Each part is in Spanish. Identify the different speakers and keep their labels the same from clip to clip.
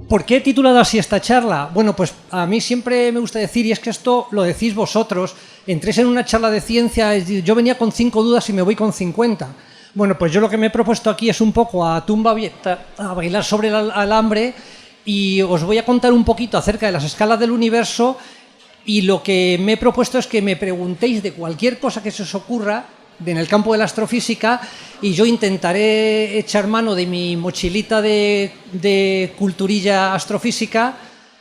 Speaker 1: ¿Por qué he titulado así esta charla? Bueno, pues a mí siempre me gusta decir, y es que esto lo decís vosotros, entréis en una charla de ciencia, yo venía con 5 dudas y me voy con 50. Bueno, pues yo lo que me he propuesto aquí es un poco a tumba abierta, a bailar sobre el alambre, y os voy a contar un poquito acerca de las escalas del universo, y lo que me he propuesto es que me preguntéis de cualquier cosa que se os ocurra en el campo de la astrofísica, y yo intentaré echar mano de mi mochilita de culturilla astrofísica.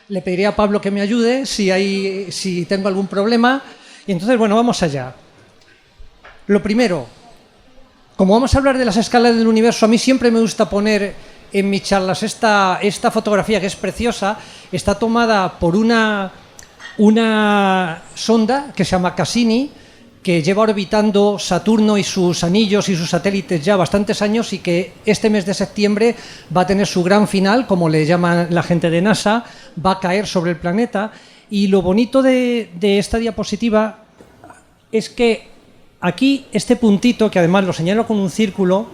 Speaker 1: Le pediré a Pablo que me ayude si tengo algún problema. Y entonces, bueno, vamos allá. Lo primero, como vamos a hablar de las escalas del universo, a mí siempre me gusta poner en mis charlas esta fotografía, que es preciosa. Está tomada por una sonda que se llama Cassini, que lleva orbitando Saturno y sus anillos y sus satélites ya bastantes años, y que este mes de septiembre va a tener su gran final, como le llaman la gente de NASA, va a caer sobre el planeta. Y lo bonito de esta diapositiva es que aquí, este puntito, que además lo señalo con un círculo,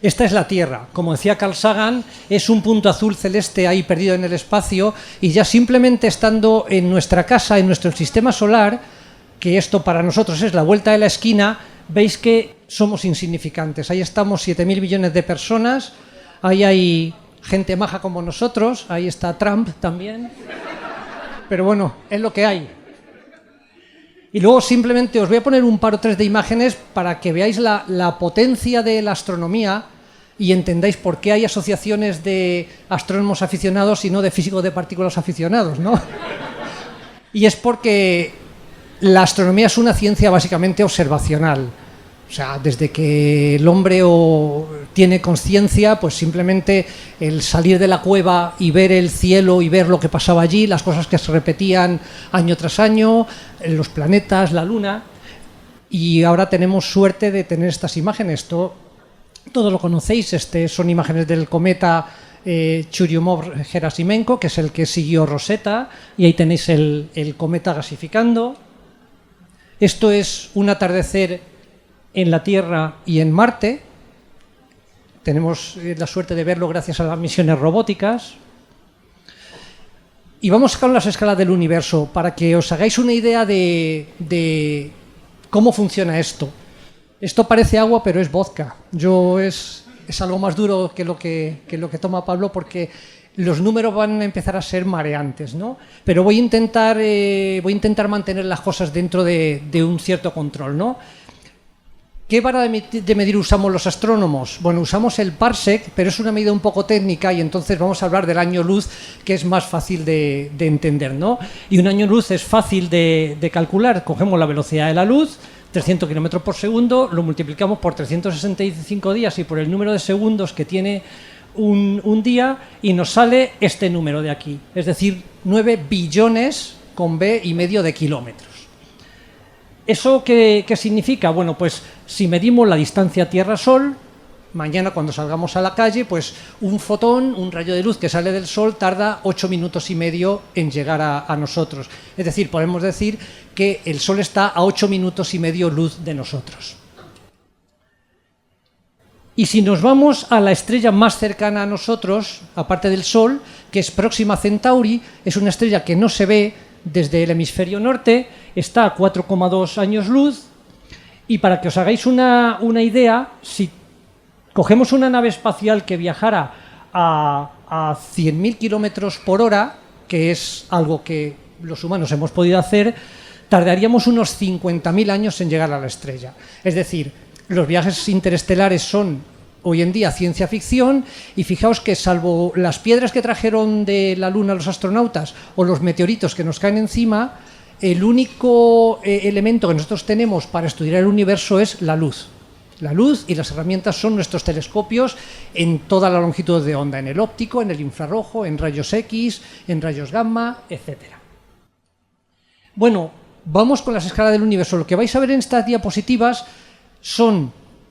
Speaker 1: esta es la Tierra. Como decía Carl Sagan, es un punto azul celeste ahí perdido en el espacio, y ya simplemente estando en nuestra casa, en nuestro sistema solar, que esto para nosotros es la vuelta de la esquina, veis que somos insignificantes. Ahí estamos 7.000 billones de personas, ahí hay gente maja como nosotros, ahí está Trump también, pero bueno, es lo que hay. Y luego simplemente os voy a poner un par o tres de imágenes para que veáis la potencia de la astronomía y entendáis por qué hay asociaciones de astrónomos aficionados y no de físicos de partículas aficionados, ¿no? Y es porque la astronomía es una ciencia básicamente observacional. O sea, desde que el hombre tiene conciencia, pues simplemente el salir de la cueva y ver el cielo y ver lo que pasaba allí, las cosas que se repetían año tras año, los planetas, la luna. Y ahora tenemos suerte de tener estas imágenes. Todo lo conocéis, son imágenes del cometa Churyumov-Gerasimenko, que es el que siguió Rosetta, y ahí tenéis el cometa gasificando. Esto es un atardecer en la Tierra y en Marte. Tenemos la suerte de verlo gracias a las misiones robóticas. Y vamos con las escalas del universo para que os hagáis una idea de cómo funciona esto. Esto parece agua, pero es vodka. Es algo más duro que lo que toma Pablo, porque los números van a empezar a ser mareantes, ¿no? Pero voy a intentar mantener las cosas dentro de un cierto control, ¿no? ¿Qué vara de medir usamos los astrónomos? Bueno, usamos el parsec, pero es una medida un poco técnica, y entonces vamos a hablar del año luz, que es más fácil de entender, ¿no? Y un año luz es fácil de calcular. Cogemos la velocidad de la luz, 300 kilómetros por segundo, lo multiplicamos por 365 días y por el número de segundos que tiene un día, y nos sale este número de aquí, es decir, 9 billones con B y medio de kilómetros. ¿Eso qué significa? Bueno, pues si medimos la distancia Tierra-Sol, mañana cuando salgamos a la calle, pues un fotón, un rayo de luz que sale del Sol, tarda 8 minutos y medio en llegar a nosotros. Es decir, podemos decir que el Sol está a 8 minutos y medio luz de nosotros. Y si nos vamos a la estrella más cercana a nosotros, aparte del Sol, que es Próxima Centauri, es una estrella que no se ve desde el hemisferio norte, está a 4,2 años luz, y para que os hagáis una idea, si cogemos una nave espacial que viajara a 100.000 kilómetros por hora, que es algo que los humanos hemos podido hacer, tardaríamos unos 50.000 años en llegar a la estrella. Es decir, los viajes interestelares son hoy en día ciencia ficción, y fijaos que salvo las piedras que trajeron de la Luna los astronautas o los meteoritos que nos caen encima, el único elemento que nosotros tenemos para estudiar el universo es la luz. La luz, y las herramientas son nuestros telescopios en toda la longitud de onda, en el óptico, en el infrarrojo, en rayos X, en rayos gamma, etc. Bueno, vamos con las escalas del universo. Lo que vais a ver en estas diapositivas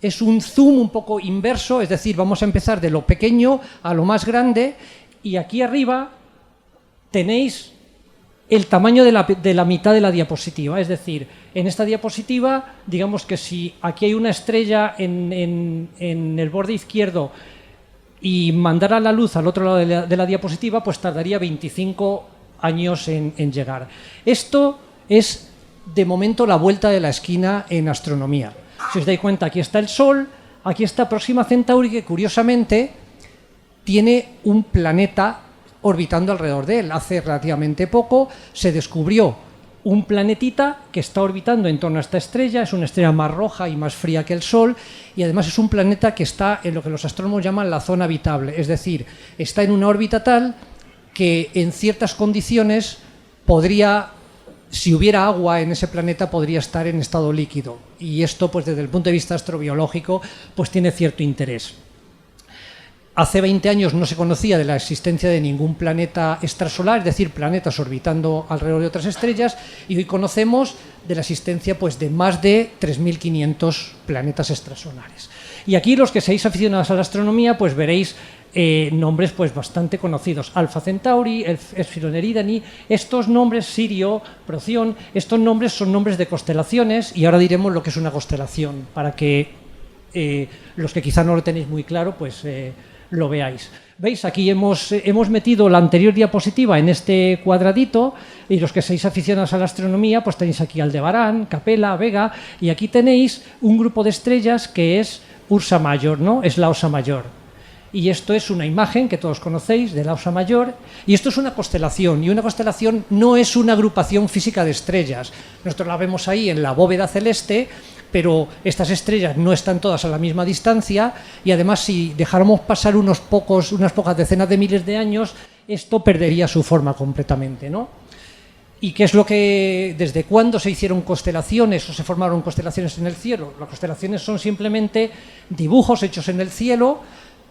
Speaker 1: es un zoom un poco inverso, es decir, vamos a empezar de lo pequeño a lo más grande, y aquí arriba tenéis el tamaño de la mitad de la diapositiva. Es decir, en esta diapositiva, digamos que si aquí hay una estrella en el borde izquierdo y mandar a la luz al otro lado de la diapositiva, pues tardaría 25 años en llegar. Esto es, de momento, la vuelta de la esquina en astronomía. Si os dais cuenta, aquí está el Sol, aquí está Próxima Centauri, que curiosamente tiene un planeta orbitando alrededor de él. Hace relativamente poco se descubrió un planetita que está orbitando en torno a esta estrella. Es una estrella más roja y más fría que el Sol, y además es un planeta que está en lo que los astrónomos llaman la zona habitable, es decir, está en una órbita tal que en ciertas condiciones podría, si hubiera agua en ese planeta, podría estar en estado líquido, y esto, pues desde el punto de vista astrobiológico, pues tiene cierto interés. Hace 20 años no se conocía de la existencia de ningún planeta extrasolar, es decir, planetas orbitando alrededor de otras estrellas, y hoy conocemos de la existencia, pues, de más de 3.500 planetas extrasolares. Y aquí, los que seáis aficionados a la astronomía, pues veréis nombres, pues, bastante conocidos: Alfa Centauri, Epsilon Eridani. Estos nombres, Sirio, Procyon, estos nombres son nombres de constelaciones, y ahora diremos lo que es una constelación, para que los que quizá no lo tenéis muy claro, pues lo veáis. ¿Veis? Aquí hemos metido la anterior diapositiva en este cuadradito, y los que seáis aficionados a la astronomía, pues tenéis aquí Aldebarán, Capella, Vega, y aquí tenéis un grupo de estrellas que es Ursa Major, ¿no? Es la Osa Mayor. Y esto es una imagen que todos conocéis de la Osa Mayor, y esto es una constelación, y una constelación no es una agrupación física de estrellas. Nosotros la vemos ahí en la bóveda celeste, pero estas estrellas no están todas a la misma distancia, y además, si dejáramos pasar unas pocas decenas de miles de años, esto perdería su forma completamente, ¿no? ¿Y qué es lo que, desde cuándo se hicieron constelaciones o se formaron constelaciones en el cielo? Las constelaciones son simplemente dibujos hechos en el cielo,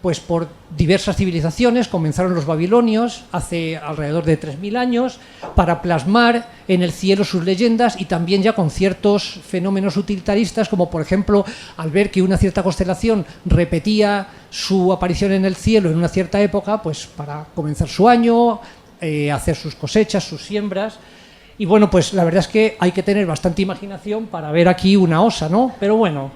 Speaker 1: pues por diversas civilizaciones. Comenzaron los babilonios hace alrededor de 3.000 años para plasmar en el cielo sus leyendas, y también ya con ciertos fenómenos utilitaristas, como por ejemplo al ver que una cierta constelación repetía su aparición en el cielo en una cierta época, pues para comenzar su año, hacer sus cosechas, sus siembras. Y bueno, pues la verdad es que hay que tener bastante imaginación para ver aquí una osa, ¿no? Pero bueno,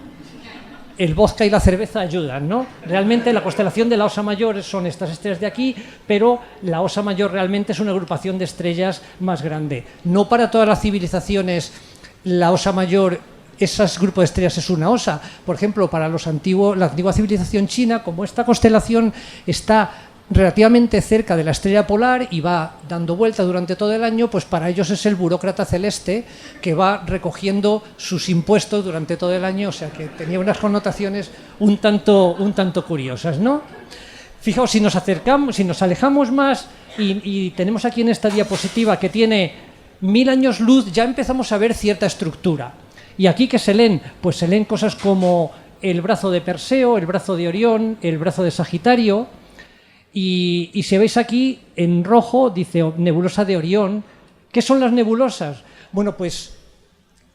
Speaker 1: el vodka y la cerveza ayudan, ¿no? Realmente la constelación de la Osa Mayor son estas estrellas de aquí, pero la Osa Mayor realmente es una agrupación de estrellas más grande. No para todas las civilizaciones la Osa Mayor, ese grupo de estrellas, es una osa. Por ejemplo, para la antigua civilización china, como esta constelación está relativamente cerca de la estrella polar y va dando vuelta durante todo el año, pues para ellos es el burócrata celeste que va recogiendo sus impuestos durante todo el año, o sea que tenía unas connotaciones un tanto curiosas, ¿no? Fijaos, si nos alejamos más y tenemos aquí en esta diapositiva que tiene 1000 años luz, ya empezamos a ver cierta estructura. Y aquí, ¿qué se leen? Pues se leen cosas como el brazo de Perseo, el brazo de Orión, el brazo de Sagitario. Y si veis aquí, en rojo, dice nebulosa de Orión. ¿Qué son las nebulosas? Bueno, pues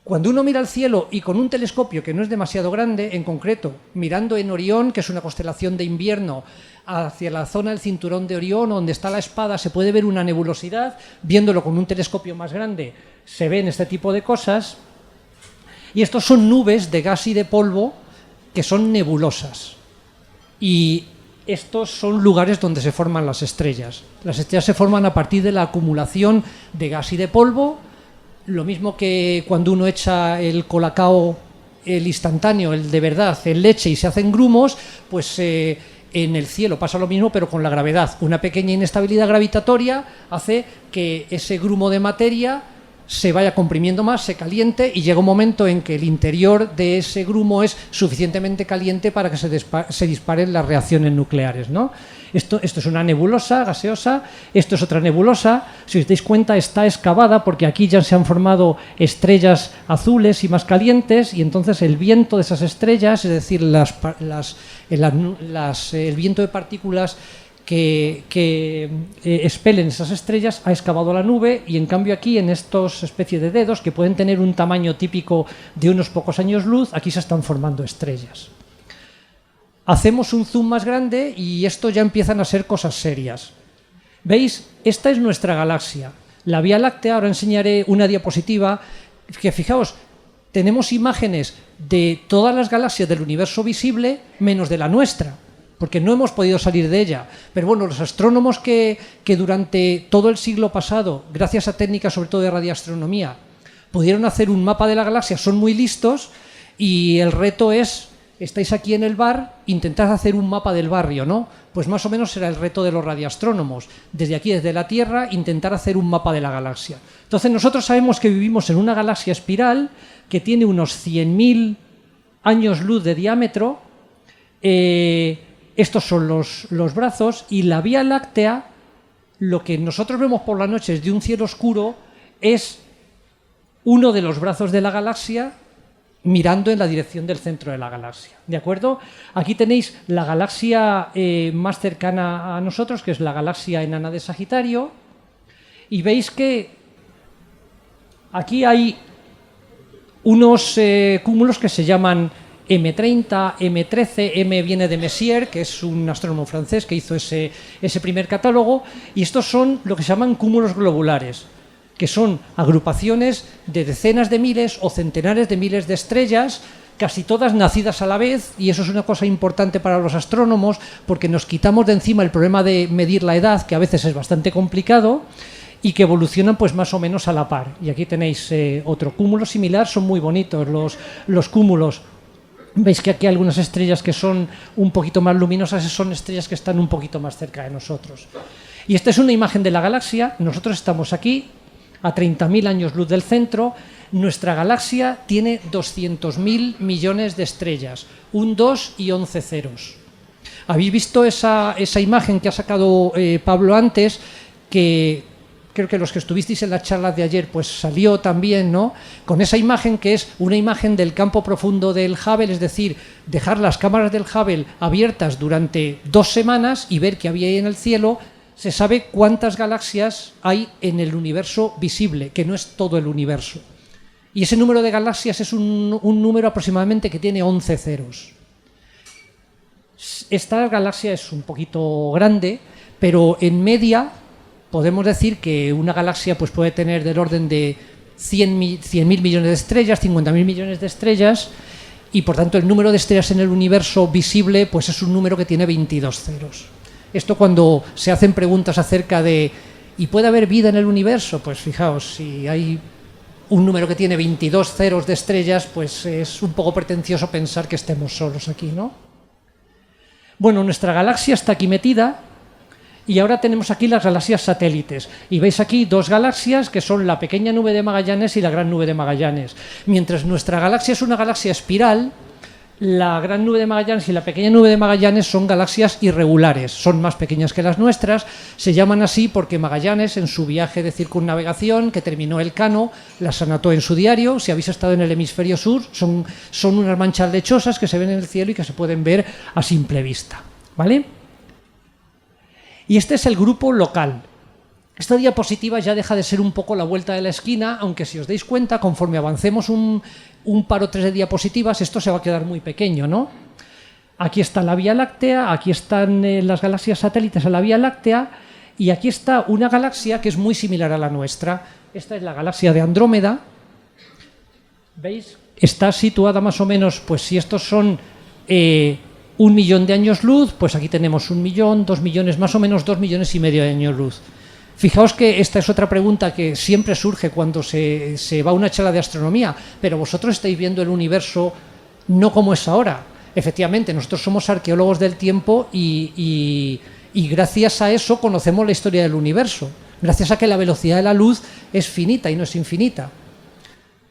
Speaker 1: cuando uno mira al cielo y con un telescopio que no es demasiado grande, en concreto, mirando en Orión, que es una constelación de invierno, hacia la zona del cinturón de Orión, donde está la espada, se puede ver una nebulosidad. Viéndolo con un telescopio más grande, se ven este tipo de cosas. Y estos son nubes de gas y de polvo que son nebulosas. Y estos son lugares donde se forman las estrellas. Las estrellas se forman a partir de la acumulación de gas y de polvo, lo mismo que cuando uno echa el colacao, el instantáneo, el de verdad, en leche y se hacen grumos, pues en el cielo pasa lo mismo, pero con la gravedad. Una pequeña inestabilidad gravitatoria hace que ese grumo de materia se vaya comprimiendo más, se caliente, y llega un momento en que el interior de ese grumo es suficientemente caliente para que se disparen las reacciones nucleares, ¿no? Esto es una nebulosa gaseosa, esto es otra nebulosa. Si os dais cuenta, está excavada porque aquí ya se han formado estrellas azules y más calientes, y entonces el viento de esas estrellas, es decir, el viento de partículas que expelen esas estrellas, ha excavado la nube, y en cambio aquí, en estos especies de dedos que pueden tener un tamaño típico de unos pocos años luz, aquí se están formando estrellas. Hacemos un zoom más grande y esto ya empiezan a ser cosas serias. ¿Veis? Esta es nuestra galaxia. La Vía Láctea, ahora enseñaré una diapositiva que, fijaos, tenemos imágenes de todas las galaxias del universo visible menos de la nuestra. porque no hemos podido salir de ella. Pero bueno, los astrónomos que durante todo el siglo pasado, gracias a técnicas sobre todo de radioastronomía, pudieron hacer un mapa de la galaxia, son muy listos, y el reto es, estáis aquí en el bar, intentad hacer un mapa del barrio, ¿no? Pues más o menos será el reto de los radioastrónomos, desde aquí, desde la Tierra, intentar hacer un mapa de la galaxia. Entonces nosotros sabemos que vivimos en una galaxia espiral que tiene unos 100.000 años luz de diámetro. Estos son los brazos, y la Vía Láctea, lo que nosotros vemos por las noches de un cielo oscuro, es uno de los brazos de la galaxia mirando en la dirección del centro de la galaxia, ¿de acuerdo? Aquí tenéis la galaxia más cercana a nosotros, que es la galaxia enana de Sagitario, y veis que aquí hay unos cúmulos que se llaman M30, M13, M viene de Messier, que es un astrónomo francés que hizo ese primer catálogo, y estos son lo que se llaman cúmulos globulares, que son agrupaciones de decenas de miles o centenares de miles de estrellas, casi todas nacidas a la vez, y eso es una cosa importante para los astrónomos, porque nos quitamos de encima el problema de medir la edad, que a veces es bastante complicado, y que evolucionan pues más o menos a la par. Y aquí tenéis otro cúmulo similar, son muy bonitos los cúmulos. Veis que aquí hay algunas estrellas que son un poquito más luminosas, son estrellas que están un poquito más cerca de nosotros. Y esta es una imagen de la galaxia. Nosotros estamos aquí, a 30.000 años luz del centro. Nuestra galaxia tiene 200.000 millones de estrellas, un 2 y 11 ceros. ¿Habéis visto esa imagen que ha sacado Pablo antes, que creo que los que estuvisteis en la charla de ayer pues salió también, ¿no? Con esa imagen, que es una imagen del campo profundo del Hubble, es decir, dejar las cámaras del Hubble abiertas durante 2 semanas y ver qué había ahí en el cielo. Se sabe cuántas galaxias hay en el universo visible, que no es todo el universo. Y ese número de galaxias es un número aproximadamente que tiene 11 ceros. Esta galaxia es un poquito grande, pero en media podemos decir que una galaxia pues puede tener del orden de 100.000 millones de estrellas, 50.000 millones de estrellas, y por tanto el número de estrellas en el universo visible pues es un número que tiene 22 ceros. Esto, cuando se hacen preguntas acerca de ¿y puede haber vida en el universo? Pues fijaos, si hay un número que tiene 22 ceros de estrellas, pues es un poco pretencioso pensar que estemos solos aquí, ¿no? Bueno, nuestra galaxia está aquí metida, y ahora tenemos aquí las galaxias satélites. Y veis aquí 2 galaxias que son la pequeña nube de Magallanes y la gran nube de Magallanes. Mientras nuestra galaxia es una galaxia espiral, la gran nube de Magallanes y la pequeña nube de Magallanes son galaxias irregulares, son más pequeñas que las nuestras. Se llaman así porque Magallanes, en su viaje de circunnavegación que terminó Elcano, las anotó en su diario. Si habéis estado en el hemisferio sur, son unas manchas lechosas que se ven en el cielo y que se pueden ver a simple vista, ¿vale? Y este es el grupo local. Esta diapositiva ya deja de ser un poco la vuelta de la esquina, aunque si os dais cuenta, conforme avancemos un par o 3 de diapositivas, esto se va a quedar muy pequeño, ¿no? Aquí está la Vía Láctea, aquí están las galaxias satélites a la Vía Láctea, y aquí está una galaxia que es muy similar a la nuestra. Esta es la galaxia de Andrómeda. ¿Veis? Está situada más o menos, pues si estos son 1 millón de años luz, pues aquí tenemos 1 millón, 2 millones, más o menos 2,5 millones de años luz. Fijaos que esta es otra pregunta que siempre surge cuando se va a una charla de astronomía, pero vosotros estáis viendo el universo no como es ahora. Efectivamente, nosotros somos arqueólogos del tiempo y gracias a eso conocemos la historia del universo, gracias a que la velocidad de la luz es finita y no es infinita.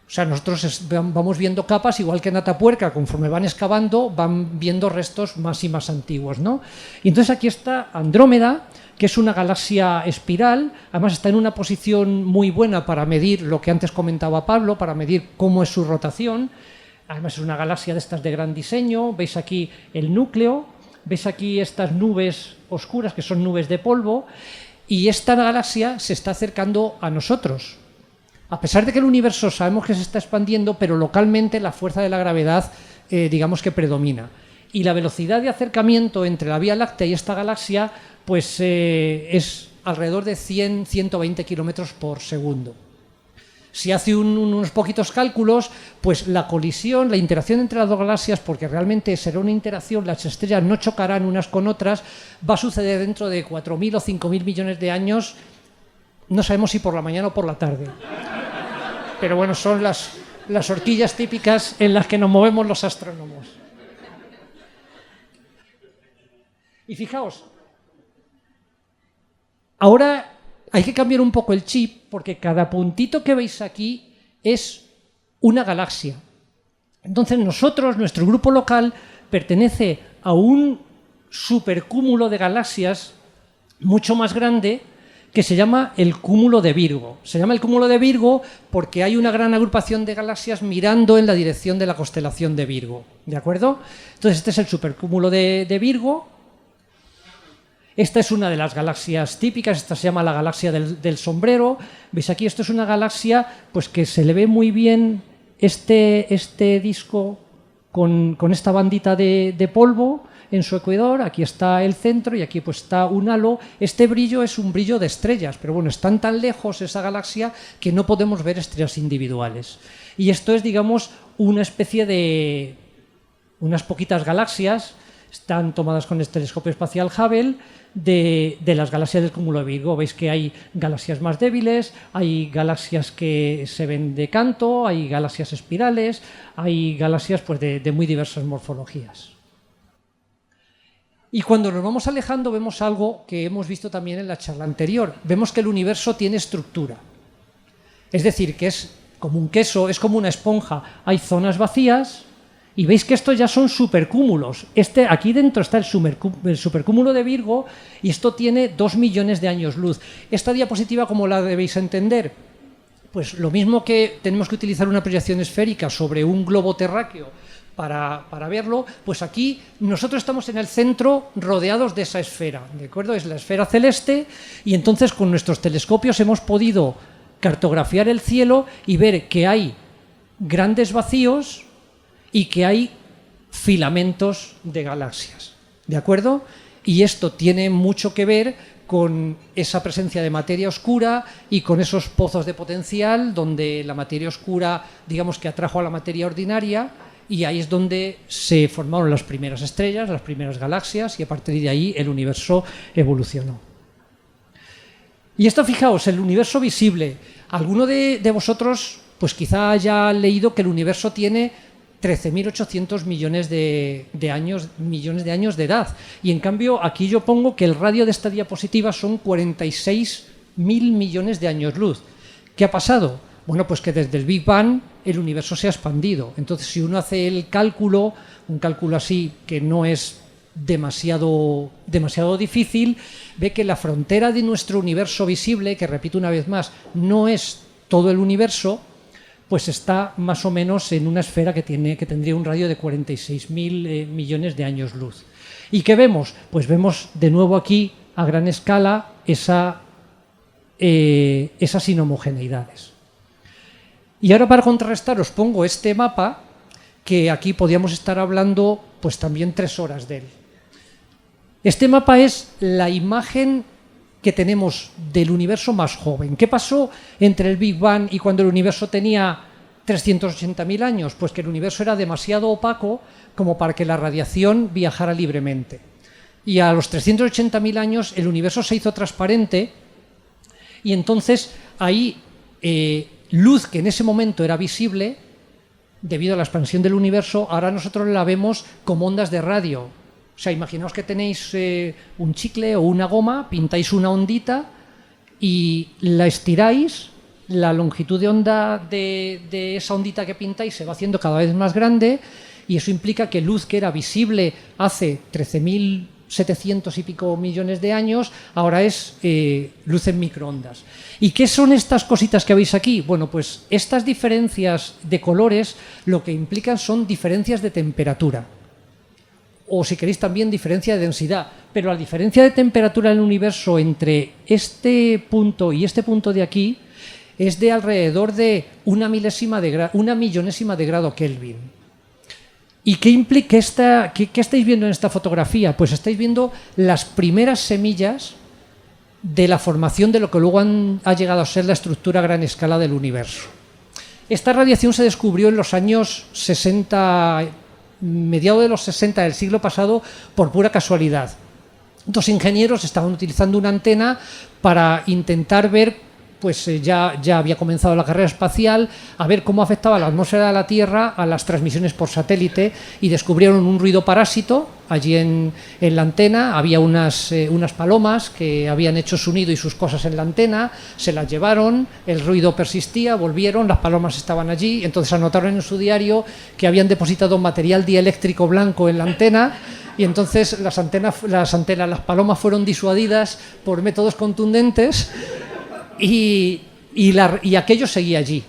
Speaker 1: O sea, nosotros vamos viendo capas, igual que en Atapuerca, conforme van excavando, van viendo restos más y más antiguos, ¿no? Y entonces aquí está Andrómeda, que es una galaxia espiral, además está en una posición muy buena para medir lo que antes comentaba Pablo, para medir cómo es su rotación. Además es una galaxia de estas de gran diseño. Veis aquí el núcleo, veis aquí estas nubes oscuras que son nubes de polvo, y esta galaxia se está acercando a nosotros. A pesar de que el universo sabemos que se está expandiendo, pero localmente la fuerza de la gravedad digamos que predomina. Y la velocidad de acercamiento entre la Vía Láctea y esta galaxia pues es alrededor de 100-120 kilómetros por segundo. Si hace unos poquitos cálculos, pues la colisión, la interacción entre las dos galaxias, porque realmente será una interacción, las estrellas no chocarán unas con otras, va a suceder dentro de 4.000 o 5.000 millones de años, no sabemos si por la mañana o por la tarde. Pero bueno, son las horquillas típicas en las que nos movemos los astrónomos. Y fijaos, ahora hay que cambiar un poco el chip, porque cada puntito que veis aquí es una galaxia. Entonces nosotros, nuestro grupo local, pertenece a un supercúmulo de galaxias mucho más grande que se llama el cúmulo de Virgo. Se llama el cúmulo de Virgo porque hay una gran agrupación de galaxias mirando en la dirección de la constelación de Virgo. ¿De acuerdo? Entonces este es el supercúmulo de Virgo. Esta es una de las galaxias típicas, esta se llama la galaxia del sombrero. ¿Veis aquí? Esto es una galaxia pues, que se le ve muy bien este disco con esta bandita de polvo en su ecuador. Aquí está el centro y aquí pues, está un halo. Este brillo es un brillo de estrellas, pero bueno, están tan lejos esa galaxia que no podemos ver estrellas individuales. Y esto es, digamos, una especie de unas poquitas galaxias, están tomadas con el telescopio espacial Hubble, de las galaxias del cúmulo de Virgo. Veis que hay galaxias más débiles, hay galaxias que se ven de canto, hay galaxias espirales, hay galaxias pues, de muy diversas morfologías. Y cuando nos vamos alejando vemos algo que hemos visto también en la charla anterior. Vemos que el universo tiene estructura. Es decir, que es como un queso, es como una esponja. Hay zonas vacías. Y veis que estos ya son supercúmulos. Aquí dentro está el supercúmulo de Virgo y esto tiene 2 millones de años luz. Esta diapositiva, ¿cómo la debéis entender? Pues lo mismo que tenemos que utilizar una proyección esférica sobre un globo terráqueo para verlo, pues aquí nosotros estamos en el centro rodeados de esa esfera, ¿de acuerdo? Es la esfera celeste y entonces con nuestros telescopios hemos podido cartografiar el cielo y ver que hay grandes vacíos y que hay filamentos de galaxias, ¿de acuerdo? Y esto tiene mucho que ver con esa presencia de materia oscura y con esos pozos de potencial donde la materia oscura, digamos que atrajo a la materia ordinaria y ahí es donde se formaron las primeras estrellas, las primeras galaxias y a partir de ahí el universo evolucionó. Y esto, fijaos, el universo visible. Alguno de vosotros pues quizá haya leído que el universo tiene 13.800 millones de años de edad. Y en cambio aquí yo pongo que el radio de esta diapositiva son 46.000 millones de años luz. ¿Qué ha pasado? Bueno, pues que desde el Big Bang el universo se ha expandido. Entonces, si uno hace el cálculo, un cálculo así que no es demasiado difícil, ve que la frontera de nuestro universo visible, que repito una vez más, no es todo el universo, pues está más o menos en una esfera que tendría un radio de 46.000 millones de años luz. ¿Y qué vemos? Pues vemos de nuevo aquí a gran escala esas inhomogeneidades. Y ahora para contrarrestar os pongo este mapa que aquí podríamos estar hablando pues también 3 horas de él. Este mapa es la imagen que tenemos del universo más joven. ¿Qué pasó entre el Big Bang y cuando el universo tenía 380.000 años? Pues que el universo era demasiado opaco como para que la radiación viajara libremente. Y a los 380.000 años el universo se hizo transparente y entonces ahí luz que en ese momento era visible debido a la expansión del universo, ahora nosotros la vemos como ondas de radio. O sea, imaginaos que tenéis un chicle o una goma, pintáis una ondita y la estiráis, la longitud de onda de esa ondita que pintáis se va haciendo cada vez más grande y eso implica que luz que era visible hace 13.700 y pico millones de años, ahora es luz en microondas. ¿Y qué son estas cositas que veis aquí? Bueno, pues estas diferencias de colores lo que implican son diferencias de temperatura. O si queréis también diferencia de densidad, pero la diferencia de temperatura en el universo entre este punto y este punto de aquí es de alrededor de una millonésima de grado Kelvin. ¿Y qué implica qué estáis viendo en esta fotografía? Pues estáis viendo las primeras semillas de la formación de lo que luego ha llegado a ser la estructura a gran escala del universo. Esta radiación se descubrió en los años 60, mediados de los 60 del siglo pasado, por pura casualidad. Dos ingenieros estaban utilizando una antena para intentar ver, pues ya había comenzado la carrera espacial, a ver cómo afectaba la atmósfera de la Tierra a las transmisiones por satélite, y descubrieron un ruido parásito allí en la antena. Había unas palomas que habían hecho su nido y sus cosas en la antena, se las llevaron, el ruido persistía, volvieron, las palomas estaban allí, entonces anotaron en su diario que habían depositado material dieléctrico blanco en la antena, y entonces las palomas fueron disuadidas por métodos contundentes. Y aquello seguía allí.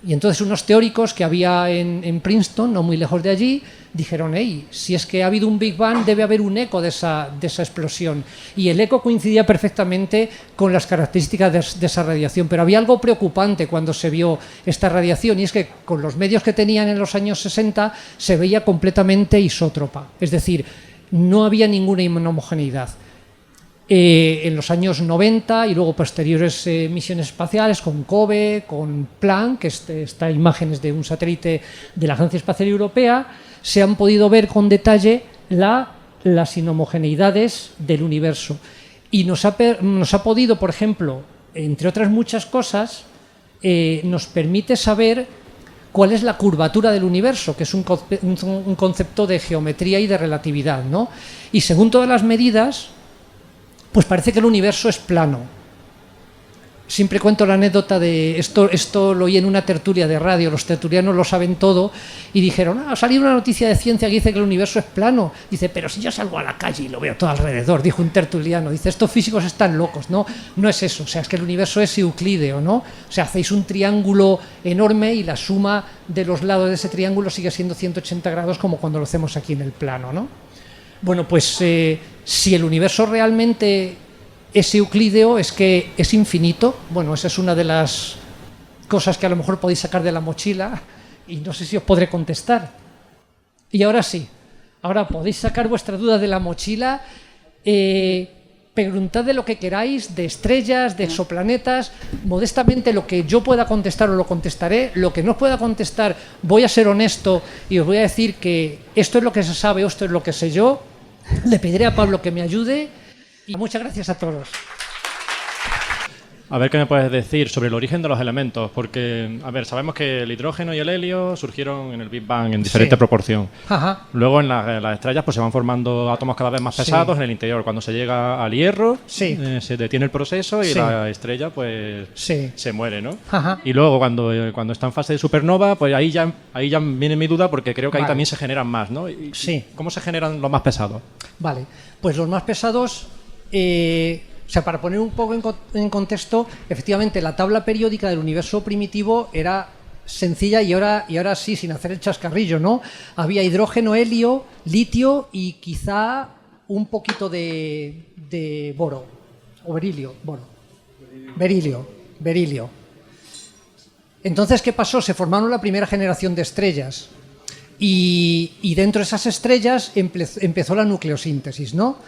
Speaker 1: Y entonces unos teóricos que había en Princeton, no muy lejos de allí, dijeron: hey, si es que ha habido un Big Bang, debe haber un eco de esa explosión. Y el eco coincidía perfectamente con las características de esa radiación. Pero había algo preocupante cuando se vio esta radiación, y es que con los medios que tenían en los años 60 se veía completamente isótropa. Es decir, no había ninguna inhomogeneidad. En los años 90 y luego posteriores misiones espaciales con COBE, con Planck, que esta imagen es de un satélite de la Agencia Espacial Europea, se han podido ver con detalle las inhomogeneidades del universo. Y nos ha podido, por ejemplo, entre otras muchas cosas, nos permite saber cuál es la curvatura del universo, que es un concepto de geometría y de relatividad, ¿no? Y según todas las medidas, pues parece que el universo es plano. Siempre cuento la anécdota de esto lo oí en una tertulia de radio, los tertulianos lo saben todo, y dijeron: ha salido una noticia de ciencia que dice que el universo es plano. Dice: pero si yo salgo a la calle y lo veo todo alrededor, dijo un tertuliano. Dice: estos físicos están locos. No es eso, o sea, es que el universo es euclídeo, ¿no? O sea, hacéis un triángulo enorme y la suma de los lados de ese triángulo sigue siendo 180 grados, como cuando lo hacemos aquí en el plano, ¿no? Bueno, pues si el universo realmente es euclídeo, es que es infinito. Bueno, esa es una de las cosas que a lo mejor podéis sacar de la mochila y no sé si os podré contestar. Y ahora sí, ahora podéis sacar vuestras dudas de la mochila, preguntad de lo que queráis, de estrellas, de exoplanetas. Modestamente, lo que yo pueda contestar os lo contestaré. Lo que no os pueda contestar, voy a ser honesto y os voy a decir que esto es lo que se sabe, esto es lo que sé yo. Le pediré a Pablo que me ayude, y muchas gracias a todos.
Speaker 2: A ver qué me puedes decir sobre el origen de los elementos, porque, a ver, sabemos que el hidrógeno y el helio surgieron en el Big Bang en diferente proporción.
Speaker 1: Ajá.
Speaker 2: Luego en las estrellas pues se van formando átomos cada vez más pesados en el interior. Cuando se llega al hierro, se detiene el proceso y la estrella pues se muere, ¿no?
Speaker 1: Ajá.
Speaker 2: Y luego cuando está en fase de supernova, pues ahí ya viene mi duda, porque creo que ahí también se generan más, ¿no? ¿Cómo se generan los más pesados?
Speaker 1: Vale, pues los más pesados... O sea, para poner un poco en contexto, efectivamente la tabla periódica del universo primitivo era sencilla y ahora sí, sin hacer el chascarrillo, ¿no? Había hidrógeno, helio, litio y quizá un poquito de boro, o berilio, berilio. Entonces, ¿qué pasó? Se formaron la primera generación de estrellas y dentro de esas estrellas empezó la nucleosíntesis, ¿no?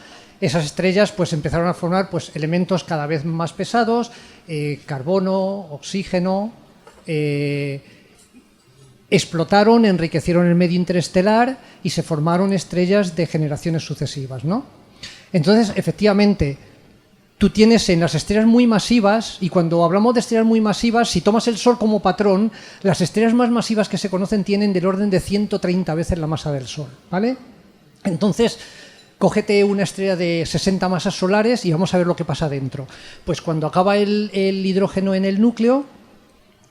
Speaker 1: Esas estrellas pues empezaron a formar pues elementos cada vez más pesados, carbono, oxígeno, explotaron, enriquecieron el medio interestelar y se formaron estrellas de generaciones sucesivas, ¿no? Entonces, efectivamente, tú tienes en las estrellas muy masivas, y cuando hablamos de estrellas muy masivas, si tomas el Sol como patrón, las estrellas más masivas que se conocen tienen del orden de 130 veces la masa del Sol, ¿vale? Entonces, cógete una estrella de 60 masas solares y vamos a ver lo que pasa dentro. Pues cuando acaba el hidrógeno en el núcleo,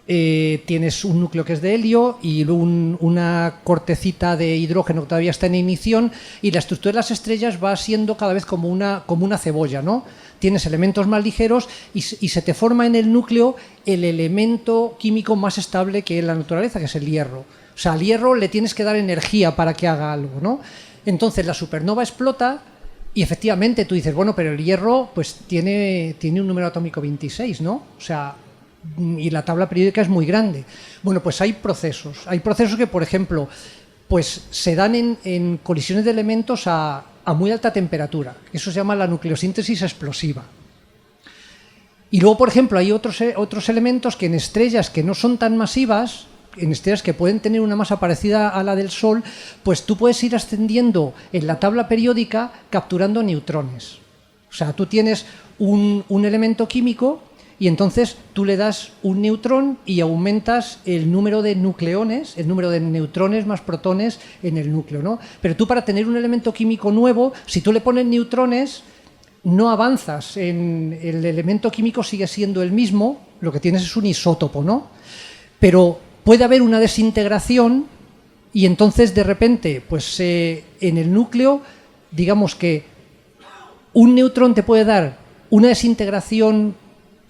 Speaker 1: tienes un núcleo que es de helio y una cortecita de hidrógeno que todavía está en ignición, y la estructura de las estrellas va siendo cada vez como una cebolla, ¿no? Tienes elementos más ligeros y se te forma en el núcleo el elemento químico más estable que es la naturaleza, que es el hierro. O sea, al hierro le tienes que dar energía para que haga algo, ¿no? Entonces la supernova explota y efectivamente tú dices, bueno, pero el hierro pues tiene un número atómico 26, ¿no? O sea, y la tabla periódica es muy grande. Bueno, pues hay procesos que, por ejemplo, pues se dan en colisiones de elementos a muy alta temperatura. Eso se llama la nucleosíntesis explosiva. Y luego, por ejemplo, hay otros elementos que en estrellas que no son tan masivas, en estrellas que pueden tener una masa parecida a la del Sol, pues tú puedes ir ascendiendo en la tabla periódica capturando neutrones. O sea, tú tienes un elemento químico y entonces tú le das un neutrón y aumentas el número de nucleones, el número de neutrones más protones en el núcleo, ¿no? Pero tú, para tener un elemento químico nuevo, si tú le pones neutrones, no avanzas, el elemento químico sigue siendo el mismo, lo que tienes es un isótopo, ¿no? Pero puede haber una desintegración y entonces de repente, pues en el núcleo, digamos que un neutrón te puede dar una desintegración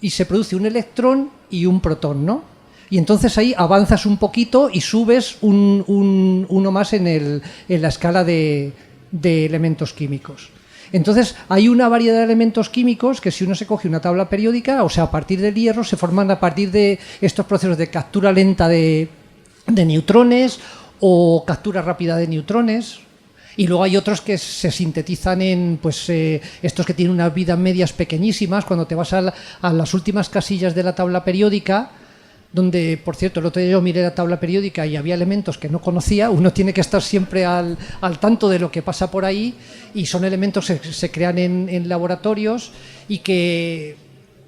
Speaker 1: y se produce un electrón y un protón, ¿no? Y entonces ahí avanzas un poquito y subes uno más en la escala de elementos químicos. Entonces hay una variedad de elementos químicos que, si uno se coge una tabla periódica, o sea, a partir del hierro, se forman a partir de estos procesos de captura lenta de neutrones o captura rápida de neutrones. Y luego hay otros que se sintetizan en, pues, estos que tienen unas vidas medias pequeñísimas. Cuando te vas a las últimas casillas de la tabla periódica, donde, por cierto, el otro día yo miré la tabla periódica y había elementos que no conocía. Uno tiene que estar siempre al tanto de lo que pasa por ahí, y son elementos que se crean en laboratorios y que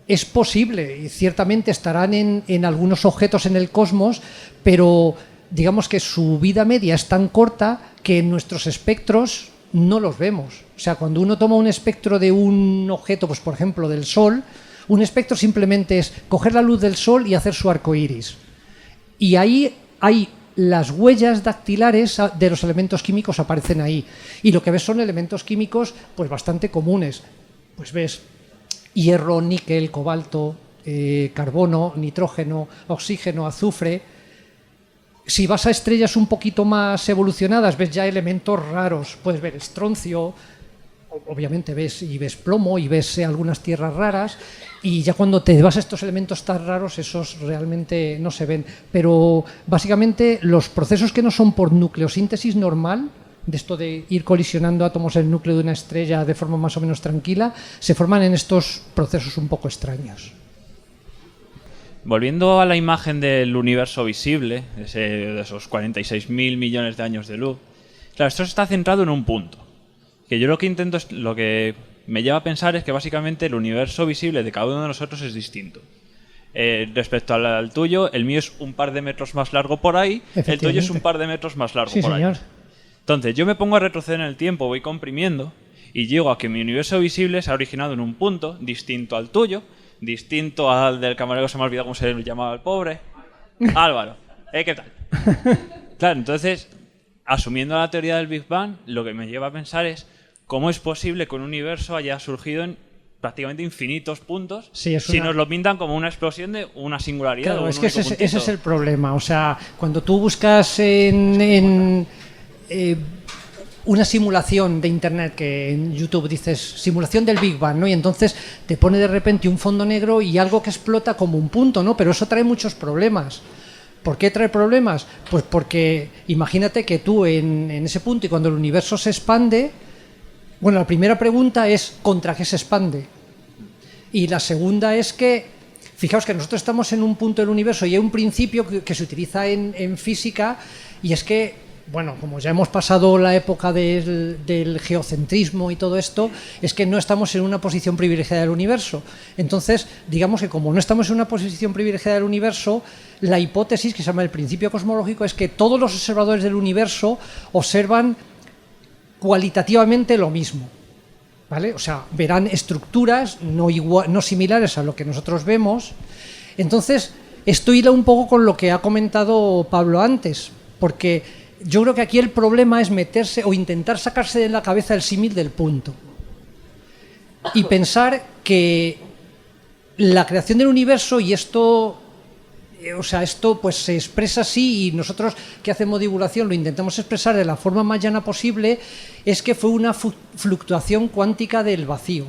Speaker 1: es posible, y ciertamente estarán en algunos objetos en el cosmos, pero digamos que su vida media es tan corta que en nuestros espectros no los vemos. O sea, cuando uno toma un espectro de un objeto, pues por ejemplo del Sol, un espectro simplemente es coger la luz del Sol y hacer su arco iris. Y ahí hay las huellas dactilares de los elementos químicos, aparecen ahí. Y lo que ves son elementos químicos pues bastante comunes. Pues ves hierro, níquel, cobalto, carbono, nitrógeno, oxígeno, azufre. Si vas a estrellas un poquito más evolucionadas, ves ya elementos raros. Puedes ver estroncio, obviamente ves plomo y ves algunas tierras raras, y ya cuando te vas a estos elementos tan raros, esos realmente no se ven. Pero básicamente los procesos que no son por nucleosíntesis normal, de esto de ir colisionando átomos en el núcleo de una estrella de forma más o menos tranquila, se forman en estos procesos un poco extraños.
Speaker 3: Volviendo a la imagen del universo visible, de esos 46.000 millones de años de luz, claro, esto está centrado en un punto. Que yo lo que me lleva a pensar es que básicamente el universo visible de cada uno de nosotros es distinto. Respecto al tuyo, el mío es un par de metros más largo por ahí, el tuyo es un par de metros más largo por ahí. Entonces, yo me pongo a retroceder en el tiempo, voy comprimiendo, y llego a que mi universo visible se ha originado en un punto distinto al tuyo, distinto al del camarero, se me ha olvidado cómo se le llamaba al pobre. Álvaro, ¿qué tal? Claro, entonces, asumiendo la teoría del Big Bang, lo que me lleva a pensar es cómo es posible que un universo haya surgido en prácticamente infinitos puntos, si nos lo pintan como una explosión de una singularidad.
Speaker 1: Claro, es que ese es el problema. O sea, cuando tú buscas en una simulación de internet, que en YouTube dices simulación del Big Bang, ¿no? Y entonces te pone de repente un fondo negro y algo que explota como un punto, ¿no? Pero eso trae muchos problemas. ¿Por qué trae problemas? Pues porque imagínate que tú en ese punto, y cuando el universo se expande, bueno, la primera pregunta es ¿contra qué se expande? Y la segunda es que, fijaos que nosotros estamos en un punto del universo y hay un principio que se utiliza en física, y es que, bueno, como ya hemos pasado la época del geocentrismo y todo esto, es que no estamos en una posición privilegiada del universo. Entonces, digamos que como no estamos en una posición privilegiada del universo, la hipótesis que se llama el principio cosmológico es que todos los observadores del universo observan cualitativamente lo mismo, ¿vale? O sea, verán estructuras no similares a lo que nosotros vemos. Entonces, esto hila un poco con lo que ha comentado Pablo antes, porque yo creo que aquí el problema es meterse o intentar sacarse de la cabeza el símil del punto y pensar que la creación del universo, y esto, o sea, esto pues se expresa así, y nosotros que hacemos divulgación lo intentamos expresar de la forma más llana posible, es que fue una fluctuación cuántica del vacío.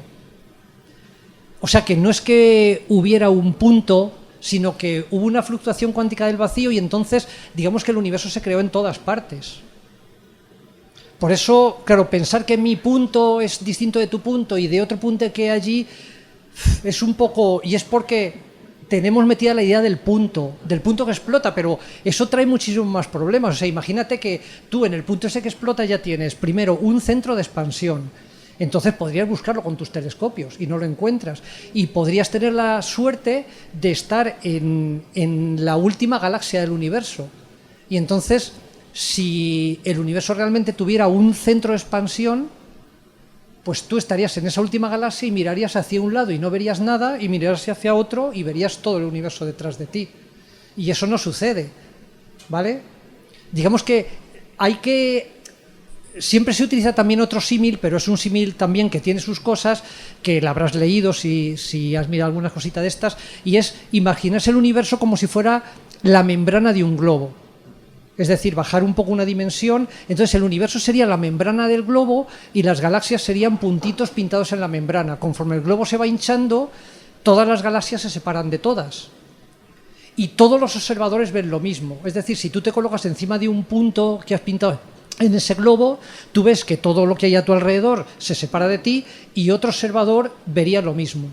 Speaker 1: O sea, que no es que hubiera un punto, sino que hubo una fluctuación cuántica del vacío, y entonces digamos que el universo se creó en todas partes. Por eso, claro, pensar que mi punto es distinto de tu punto y de otro punto que hay allí es un poco... Y es porque tenemos metida la idea del punto que explota, pero eso trae muchísimos más problemas. O sea, imagínate que tú en el punto ese que explota ya tienes primero un centro de expansión. Entonces podrías buscarlo con tus telescopios y no lo encuentras. Y podrías tener la suerte de estar en la última galaxia del universo. Y entonces, si el universo realmente tuviera un centro de expansión, pues tú estarías en esa última galaxia y mirarías hacia un lado y no verías nada, y mirarías hacia otro y verías todo el universo detrás de ti. Y eso no sucede, ¿vale? Digamos que hay que... Siempre se utiliza también otro símil, pero es un símil también que tiene sus cosas, que la habrás leído si has mirado alguna cosita de estas, y es imaginarse el universo como si fuera la membrana de un globo. Es decir, bajar un poco una dimensión, entonces el universo sería la membrana del globo y las galaxias serían puntitos pintados en la membrana. Conforme el globo se va hinchando, todas las galaxias se separan de todas. Y todos los observadores ven lo mismo. Es decir, si tú te colocas encima de un punto que has pintado en ese globo, tú ves que todo lo que hay a tu alrededor se separa de ti y otro observador vería lo mismo.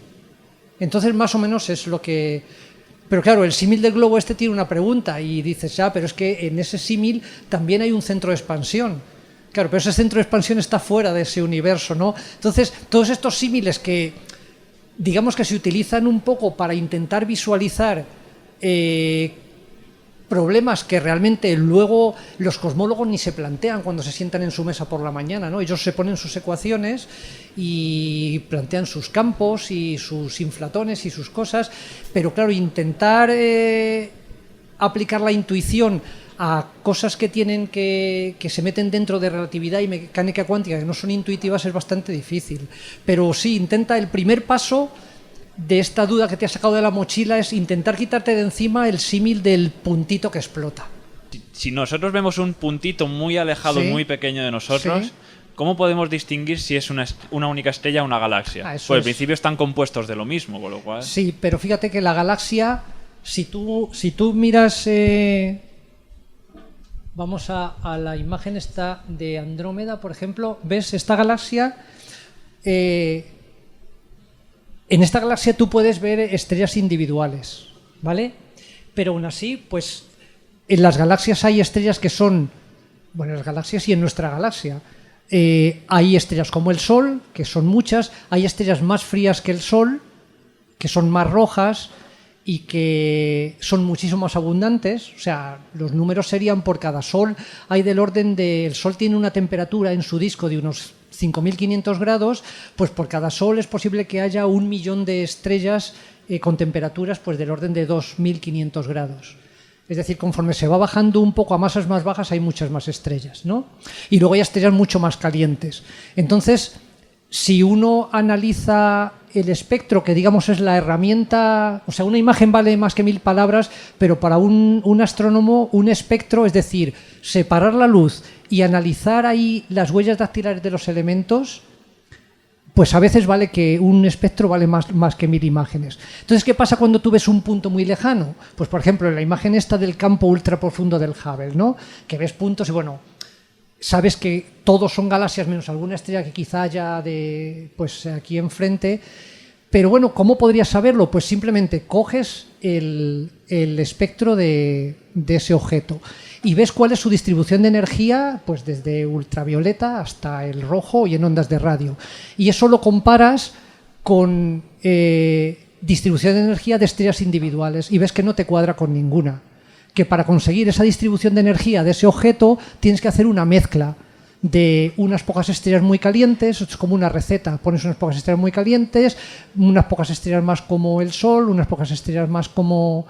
Speaker 1: Entonces, más o menos es lo que... Pero claro, el símil del globo tiene una pregunta y dices, pero es que en ese símil también hay un centro de expansión. Claro, pero ese centro de expansión está fuera de ese universo, ¿no? Entonces, todos estos símiles que, digamos que se utilizan un poco para intentar visualizar problemas que realmente luego los cosmólogos ni se plantean cuando se sientan en su mesa por la mañana, ¿no? Ellos se ponen sus ecuaciones y plantean sus campos y sus inflatones y sus cosas, pero claro, intentar aplicar la intuición a cosas que tienen que se meten dentro de relatividad y mecánica cuántica que no son intuitivas es bastante difícil. Pero sí, intenta el primer paso de esta duda que te has sacado de la mochila es intentar quitarte de encima el símil del puntito que explota.
Speaker 3: Si nosotros vemos un puntito muy alejado, muy pequeño de nosotros, ¿cómo podemos distinguir si es una única estrella o una galaxia? Pues al principio están compuestos de lo mismo, con lo cual...
Speaker 1: Sí, pero fíjate que la galaxia, si tú miras... Vamos a la imagen esta de Andrómeda, por ejemplo, ¿ves esta galaxia? En esta galaxia tú puedes ver estrellas individuales, ¿vale? Pero aún así, pues en las galaxias hay estrellas que son, bueno, en las galaxias y en nuestra galaxia. Hay estrellas como el Sol, que son muchas, hay estrellas más frías que el Sol, que son más rojas y que son muchísimo más abundantes. O sea, los números serían por cada Sol, hay del orden de... El Sol tiene una temperatura en su disco de unos 5.500 grados, pues por cada Sol es posible que haya 1 millón de estrellas con temperaturas pues del orden de 2.500 grados. Es decir, conforme se va bajando un poco a masas más bajas hay muchas más estrellas, ¿no? Y luego hay estrellas mucho más calientes. Entonces, si uno analiza el espectro, que digamos es la herramienta, o sea, una imagen vale más que 1000 palabras, pero para un astrónomo un espectro, es decir, separar la luz y analizar ahí las huellas dactilares de los elementos, pues a veces vale que un espectro vale más que 1000 imágenes. Entonces, ¿qué pasa cuando tú ves un punto muy lejano? Pues, por ejemplo, en la imagen esta del campo ultraprofundo del Hubble, ¿no? Que ves puntos y, bueno, sabes que todos son galaxias menos alguna estrella que quizá haya pues aquí enfrente. Pero bueno, ¿cómo podrías saberlo? Pues simplemente coges el espectro de ese objeto y ves cuál es su distribución de energía, pues desde ultravioleta hasta el rojo y en ondas de radio. Y eso lo comparas con distribución de energía de estrellas individuales y ves que no te cuadra con ninguna. Que para conseguir esa distribución de energía de ese objeto tienes que hacer una mezcla de unas pocas estrellas muy calientes, es como una receta, pones unas pocas estrellas muy calientes, unas pocas estrellas más como el Sol, unas pocas estrellas más como,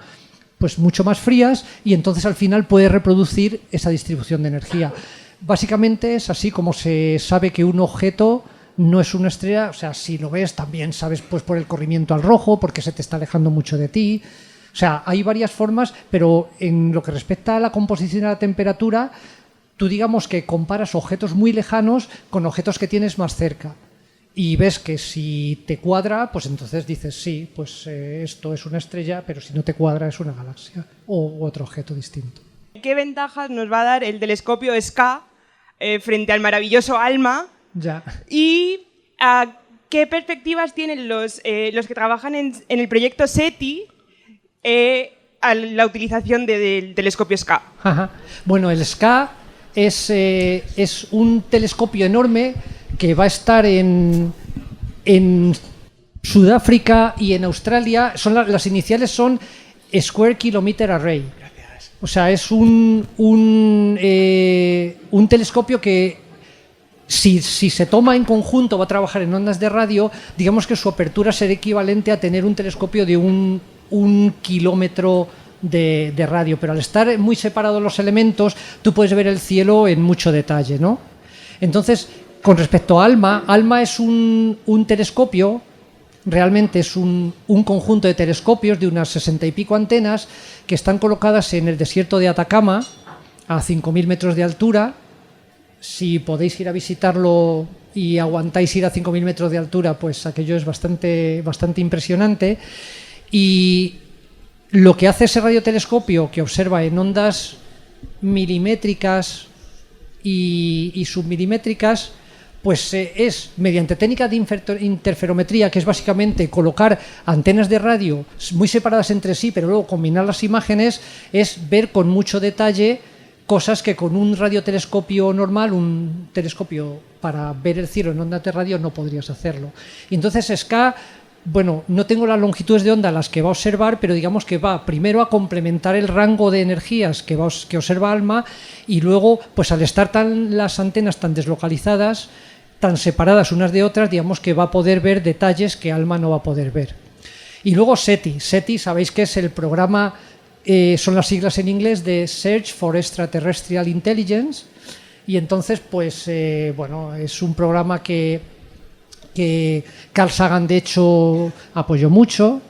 Speaker 1: pues mucho más frías, y entonces al final puedes reproducir esa distribución de energía. Básicamente es así como se sabe que un objeto no es una estrella, o sea, si lo ves también sabes pues por el corrimiento al rojo, porque se te está alejando mucho de ti. O sea, hay varias formas, pero en lo que respecta a la composición y a la temperatura, tú digamos que comparas objetos muy lejanos con objetos que tienes más cerca. Y ves que si te cuadra, pues entonces dices, sí, pues esto es una estrella, pero si no te cuadra es una galaxia o otro objeto distinto.
Speaker 4: ¿Qué ventajas nos va a dar el telescopio SK frente al maravilloso ALMA?
Speaker 1: Ya.
Speaker 4: ¿Y qué perspectivas tienen los que trabajan en el proyecto SETI a la utilización del telescopio SCA.
Speaker 1: Ajá. Bueno, el SCA es un telescopio enorme que va a estar en Sudáfrica y en Australia. Las iniciales son Square Kilometer Array. Gracias. O sea, es un telescopio que si se toma en conjunto va a trabajar en ondas de radio. Digamos que su apertura será equivalente a tener un telescopio de un kilómetro de radio, pero al estar muy separados los elementos, tú puedes ver el cielo en mucho detalle, ¿no? Entonces, con respecto a ALMA es un telescopio, realmente es un conjunto de telescopios de unas 60 y pico antenas que están colocadas en el desierto de Atacama a 5.000 metros de altura. Si podéis ir a visitarlo y aguantáis ir a 5.000 metros de altura, pues aquello es bastante impresionante. Y lo que hace ese radiotelescopio, que observa en ondas milimétricas y submilimétricas, pues es mediante técnica de interferometría, que es básicamente colocar antenas de radio muy separadas entre sí, pero luego combinar las imágenes, es ver con mucho detalle cosas que con un radiotelescopio normal, un telescopio para ver el cielo en ondas de radio, no podrías hacerlo. Y entonces SCA, bueno, no tengo las longitudes de onda a las que va a observar, pero digamos que va primero a complementar el rango de energías que observa ALMA, y luego, pues al estar las antenas tan deslocalizadas, tan separadas unas de otras, digamos que va a poder ver detalles que ALMA no va a poder ver. Y luego SETI. SETI, sabéis que es el programa, son las siglas en inglés de Search for Extraterrestrial Intelligence, y entonces, pues, bueno, es un programa que Carl Sagan, de hecho, apoyó mucho.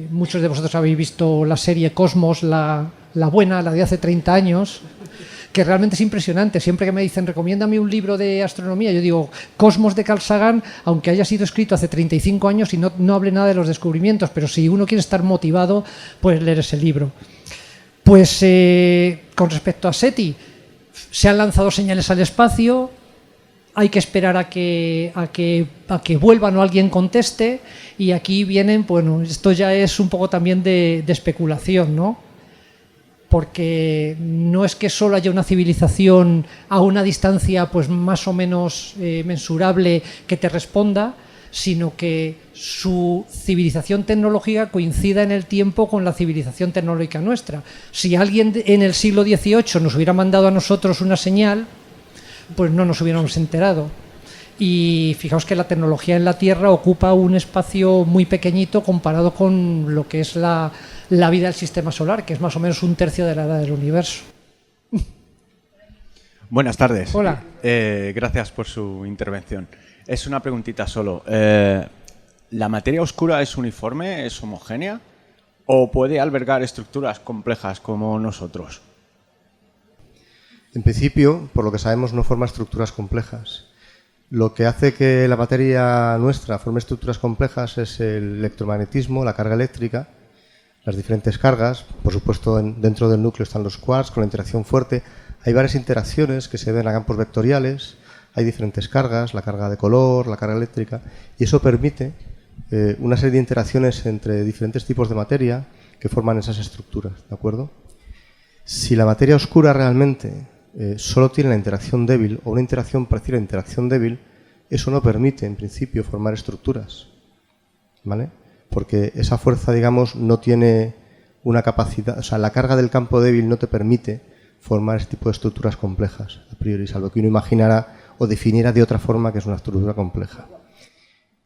Speaker 1: Muchos de vosotros habéis visto la serie Cosmos, la buena, la de hace 30 años, que realmente es impresionante. Siempre que me dicen, recomiéndame un libro de astronomía, yo digo, Cosmos de Carl Sagan, aunque haya sido escrito hace 35 años y no hable nada de los descubrimientos, pero si uno quiere estar motivado, pues leer ese libro. Pues con respecto a SETI, se han lanzado señales al espacio. Hay que esperar a que vuelvan o alguien conteste, y aquí vienen, bueno, esto ya es un poco también de especulación, ¿no? Porque no es que solo haya una civilización a una distancia pues más o menos mensurable que te responda, sino que su civilización tecnológica coincida en el tiempo con la civilización tecnológica nuestra. Si alguien en el siglo XVIII nos hubiera mandado a nosotros una señal, pues no nos hubiéramos enterado. Y fijaos que la tecnología en la Tierra ocupa un espacio muy pequeñito comparado con lo que es la vida del sistema solar, que es más o menos un tercio de la edad del universo.
Speaker 5: Buenas tardes.
Speaker 1: Hola.
Speaker 5: Gracias por su intervención. Es una preguntita solo. ¿La materia oscura es uniforme, es homogénea, o puede albergar estructuras complejas como nosotros?
Speaker 6: En principio, por lo que sabemos, no forma estructuras complejas. Lo que hace que la materia nuestra forme estructuras complejas es el electromagnetismo, la carga eléctrica, las diferentes cargas. Por supuesto, dentro del núcleo están los quarks con la interacción fuerte. Hay varias interacciones que se ven a campos vectoriales, hay diferentes cargas, la carga de color, la carga eléctrica, y eso permite una serie de interacciones entre diferentes tipos de materia que forman esas estructuras, ¿de acuerdo? Si la materia oscura realmente solo tiene la interacción débil o una interacción parecida a la interacción débil, eso no permite, en principio, formar estructuras, ¿vale? Porque esa fuerza, digamos, no tiene una capacidad, o sea, la carga del campo débil no te permite formar este tipo de estructuras complejas, a priori, salvo que uno imaginara o definiera de otra forma que es una estructura compleja.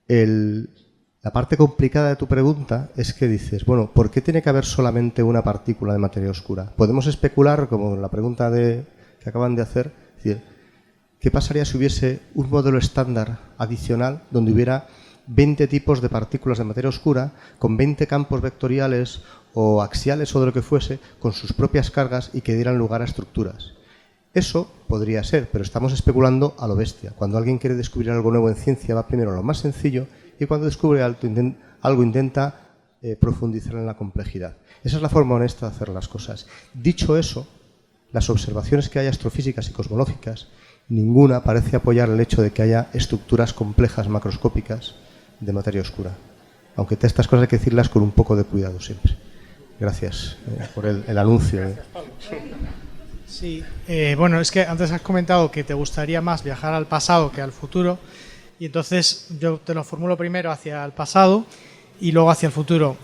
Speaker 6: La parte complicada de tu pregunta es que dices, bueno, ¿por qué tiene que haber solamente una partícula de materia oscura? Podemos especular, como la pregunta que acaban de hacer, es decir, ¿qué pasaría si hubiese un modelo estándar adicional donde hubiera 20 tipos de partículas de materia oscura con 20 campos vectoriales o axiales o de lo que fuese, con sus propias cargas y que dieran lugar a estructuras? Eso podría ser, pero estamos especulando a lo bestia. Cuando alguien quiere descubrir algo nuevo en ciencia, va primero a lo más sencillo, y cuando descubre algo intenta profundizar en la complejidad. Esa es la forma honesta de hacer las cosas. Dicho eso, las observaciones que hay astrofísicas y cosmológicas, ninguna parece apoyar el hecho de que haya estructuras complejas macroscópicas de materia oscura. Aunque estas cosas hay que decirlas con un poco de cuidado siempre. Gracias por el anuncio.
Speaker 7: Sí, bueno, es que antes has comentado que te gustaría más viajar al pasado que al futuro, y entonces yo te lo formulo primero hacia el pasado y luego hacia el futuro.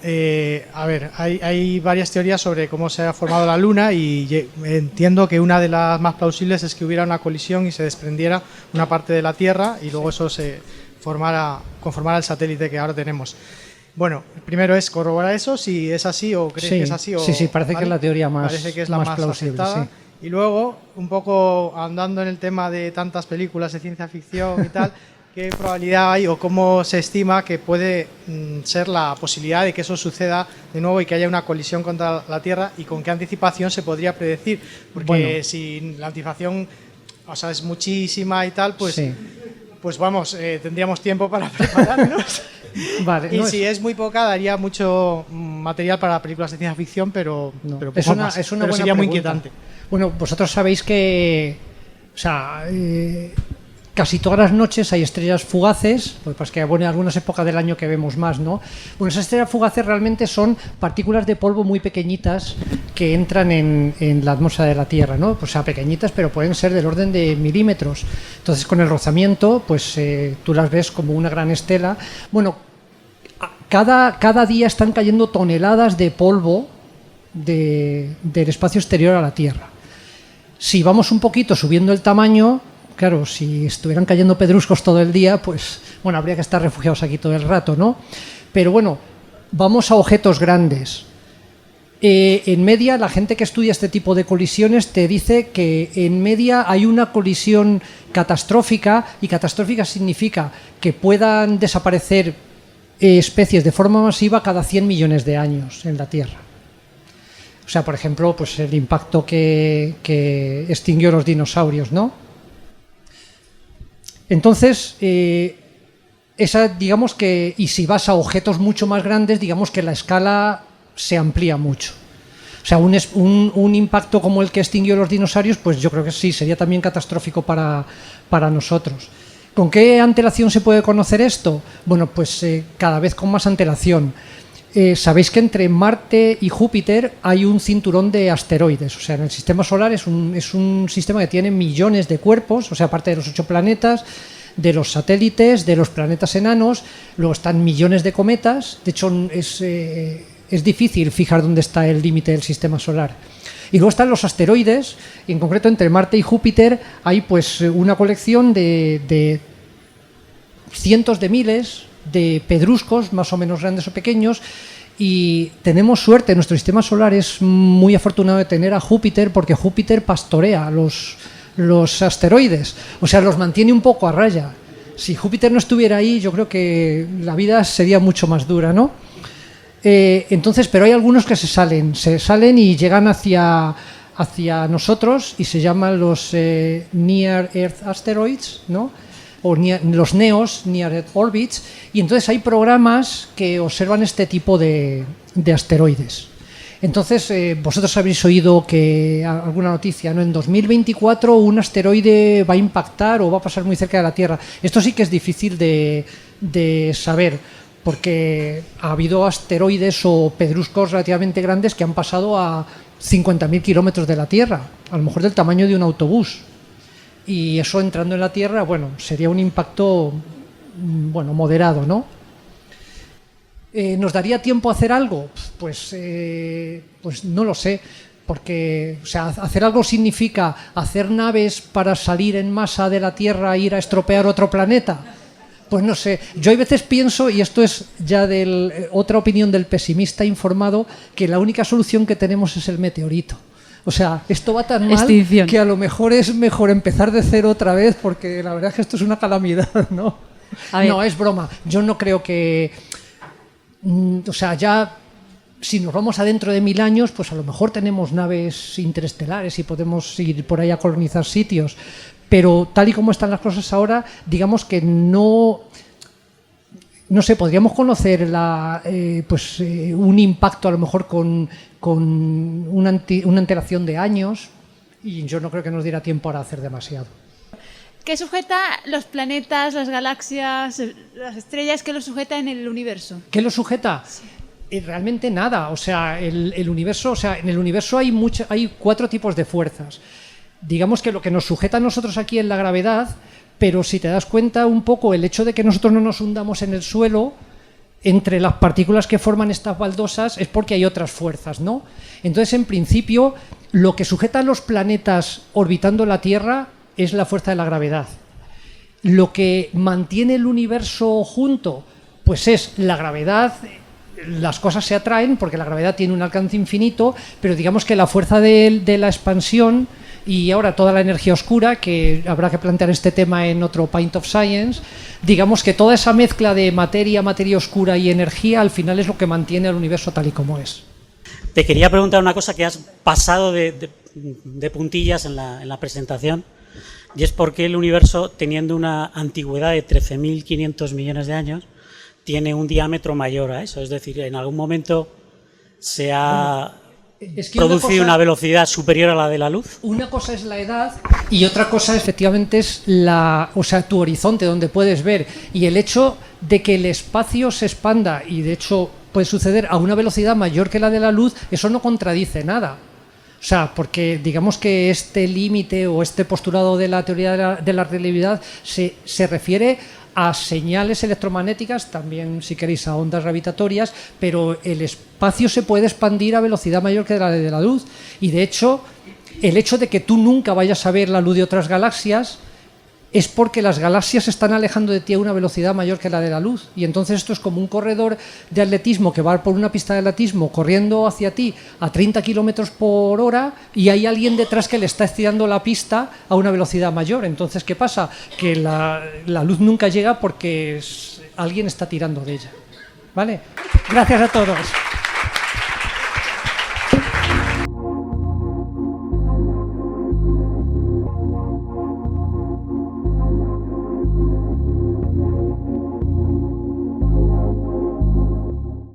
Speaker 7: A ver, hay varias teorías sobre cómo se ha formado la Luna, y entiendo que una de las más plausibles es que hubiera una colisión y se desprendiera una parte de la Tierra y luego eso se conformara el satélite que ahora tenemos. Bueno, primero es corroborar eso, si es así o crees que es así.
Speaker 1: Sí, parece que es la teoría más,
Speaker 7: parece que es la más
Speaker 1: plausible.
Speaker 7: aceptada.
Speaker 1: Sí.
Speaker 7: Y luego, un poco andando en el tema de tantas películas de ciencia ficción y tal, ¿qué probabilidad hay o cómo se estima que puede ser la posibilidad de que eso suceda de nuevo y que haya una colisión contra la Tierra, y con qué anticipación se podría predecir? Porque si la anticipación, o sea, es muchísima y tal, pues, pues vamos, tendríamos tiempo para prepararnos.
Speaker 1: Vale,
Speaker 7: y si es muy poca, daría mucho material para películas de ciencia ficción, pero poco más.
Speaker 1: Es una
Speaker 7: pero
Speaker 1: buena
Speaker 7: sería muy
Speaker 1: pregunta.
Speaker 7: inquietante.
Speaker 1: Bueno, vosotros sabéis que, o sea, casi todas las noches hay estrellas fugaces, pues que bueno, en algunas épocas del año que vemos más, ¿no? Bueno, esas estrellas fugaces realmente son partículas de polvo muy pequeñitas que entran en la atmósfera de la Tierra, ¿no? Pues, o sea, pequeñitas, pero pueden ser del orden de milímetros. Entonces, con el rozamiento, pues tú las ves como una gran estela. Bueno, cada día están cayendo toneladas de polvo del espacio exterior a la Tierra. Si vamos un poquito subiendo el tamaño, claro, si estuvieran cayendo pedruscos todo el día, pues bueno, habría que estar refugiados aquí todo el rato, ¿no? Pero bueno, vamos a objetos grandes. En media, la gente que estudia este tipo de colisiones te dice que en media hay una colisión catastrófica, y catastrófica significa que puedan desaparecer especies de forma masiva cada 100 millones de años en la Tierra. O sea, por ejemplo, pues el impacto que extinguió los dinosaurios, ¿no? Entonces, esa, digamos que, y si vas a objetos mucho más grandes, digamos que la escala se amplía mucho. O sea, un impacto como el que extinguió los dinosaurios, pues yo creo que sí, sería también catastrófico para nosotros. ¿Con qué antelación se puede conocer esto? Bueno, pues cada vez con más antelación. Sabéis que entre Marte y Júpiter hay un cinturón de asteroides. O sea, en el sistema solar es un sistema que tiene millones de cuerpos, o sea, aparte de los 8 planetas, de los satélites, de los planetas enanos, luego están millones de cometas. De hecho, es difícil fijar dónde está el límite del sistema solar. Y luego están los asteroides, y en concreto entre Marte y Júpiter hay pues una colección de cientos de miles de pedruscos, más o menos grandes o pequeños, y tenemos suerte, nuestro sistema solar es muy afortunado de tener a Júpiter, porque Júpiter pastorea los asteroides, o sea, los mantiene un poco a raya. Si Júpiter no estuviera ahí, yo creo que la vida sería mucho más dura, ¿no? Entonces, pero hay algunos que se salen y llegan hacia nosotros, y se llaman los Near Earth Asteroids, ¿no? O los NEOs, Near Earth Orbits, y entonces hay programas que observan este tipo de asteroides. Entonces, vosotros habréis oído que alguna noticia, ¿no? En 2024 un asteroide va a impactar o va a pasar muy cerca de la Tierra. Esto sí que es difícil de saber, porque ha habido asteroides o pedruscos relativamente grandes que han pasado a 50.000 kilómetros de la Tierra, a lo mejor del tamaño de un autobús. Y eso, entrando en la Tierra, bueno, sería un impacto, bueno, moderado, ¿no? ¿Nos daría tiempo a hacer algo? Pues no lo sé, porque, o sea, hacer algo significa hacer naves para salir en masa de la Tierra e ir a estropear otro planeta. Pues no sé, yo hay veces pienso, y esto es ya otra opinión del pesimista informado, que la única solución que tenemos es el meteorito. O sea, esto va tan mal que a lo mejor es mejor empezar de cero otra vez, porque la verdad es que esto es una calamidad, ¿no? No, es broma. Yo no creo que... O sea, ya si nos vamos adentro de 1000 años, pues a lo mejor tenemos naves interestelares y podemos ir por ahí a colonizar sitios. Pero tal y como están las cosas ahora, digamos que no sé, podríamos conocer un impacto a lo mejor con una antelación de años, y yo no creo que nos diera tiempo para hacer demasiado.
Speaker 8: ¿Qué sujeta los planetas, las galaxias, las estrellas? ¿Qué los sujeta en el universo?
Speaker 1: ¿Qué lo sujeta? Sí. Realmente nada, o sea, el universo, o sea, en el universo hay 4 tipos de fuerzas. Digamos que lo que nos sujeta a nosotros aquí es la gravedad, pero si te das cuenta un poco, el hecho de que nosotros no nos hundamos en el suelo, entre las partículas que forman estas baldosas, es porque hay otras fuerzas, ¿no? Entonces, en principio, lo que sujeta a los planetas orbitando la Tierra es la fuerza de la gravedad. Lo que mantiene el universo junto, pues es la gravedad. Las cosas se atraen porque la gravedad tiene un alcance infinito, pero digamos que la fuerza de la expansión y ahora toda la energía oscura, que habrá que plantear este tema en otro Pint of Science, digamos que toda esa mezcla de materia oscura y energía al final es lo que mantiene al universo tal y como es.
Speaker 9: Te quería preguntar una cosa que has pasado de puntillas en la presentación, y es por qué el universo, teniendo una antigüedad de 13.500 millones de años, tiene un diámetro mayor a eso. Es decir, en algún momento se ha producido una velocidad superior a la de la luz.
Speaker 1: Una cosa es la edad y otra cosa efectivamente es tu horizonte donde puedes ver, y el hecho de que el espacio se expanda, y de hecho puede suceder a una velocidad mayor que la de la luz, eso no contradice nada. O sea, porque digamos que este límite o este postulado de la teoría de la relatividad se refiere a señales electromagnéticas, también si queréis a ondas gravitatorias, pero el espacio se puede expandir a velocidad mayor que la de la luz, y de hecho el hecho de que tú nunca vayas a ver la luz de otras galaxias es porque las galaxias se están alejando de ti a una velocidad mayor que la de la luz, y entonces esto es como un corredor de atletismo que va por una pista de atletismo corriendo hacia ti a 30 kilómetros por hora y hay alguien detrás que le está estirando la pista a una velocidad mayor. Entonces, ¿qué pasa? Que la luz nunca llega porque alguien está tirando de ella. ¿Vale? Gracias a todos.